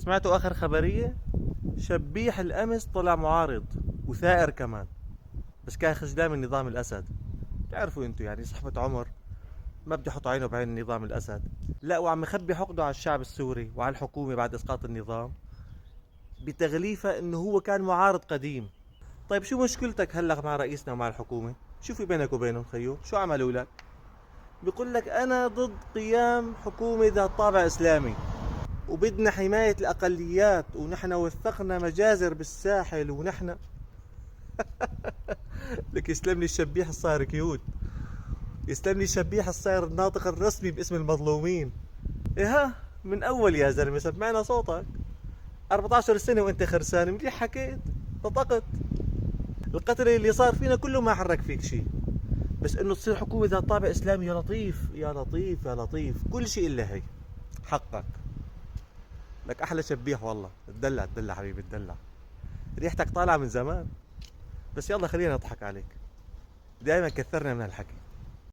سمعتوا آخر خبرية؟ شبيح الأمس طلع معارض وثائر كمان، بس كان خجلان من نظام الأسد. تعرفوا انتوا يعني صحبة عمر ما بدي يحط عينه بعين نظام الأسد. لا، وعم يخبي حقده على الشعب السوري وعلى الحكومة بعد إسقاط النظام بتغليفة انه هو كان معارض قديم. طيب شو مشكلتك هلأ مع رئيسنا ومع الحكومة؟ شو في بينك وبينهم خيو؟ شو عملوا لك؟ بيقول لك أنا ضد قيام حكومة ذات طابع إسلامي، وبدنا حماية الأقليات، ونحن وثقنا مجازر بالساحل، ونحن لك يسلم لي الشبيح الصاير كيوت، يسلم لي الشبيح الصاير الناطق الرسمي باسم المظلومين. إيه ها، من أول يا زلمة سمعنا صوتك. 14 سنة وأنت خرسان، منيح حكيت، نطقت. القتل اللي صار فينا كله ما حرك فيك شيء، بس إنه تصير حكومة ذات طابع إسلامي، يا لطيف يا لطيف يا لطيف، كل شيء إلا هي. حقك. لك أحلى شبيح والله، تدلع تدلع حبيبي تدلع. ريحتك طالعة من زمان. بس يلا خلينا نضحك عليك، دائما كثرنا من الحكي.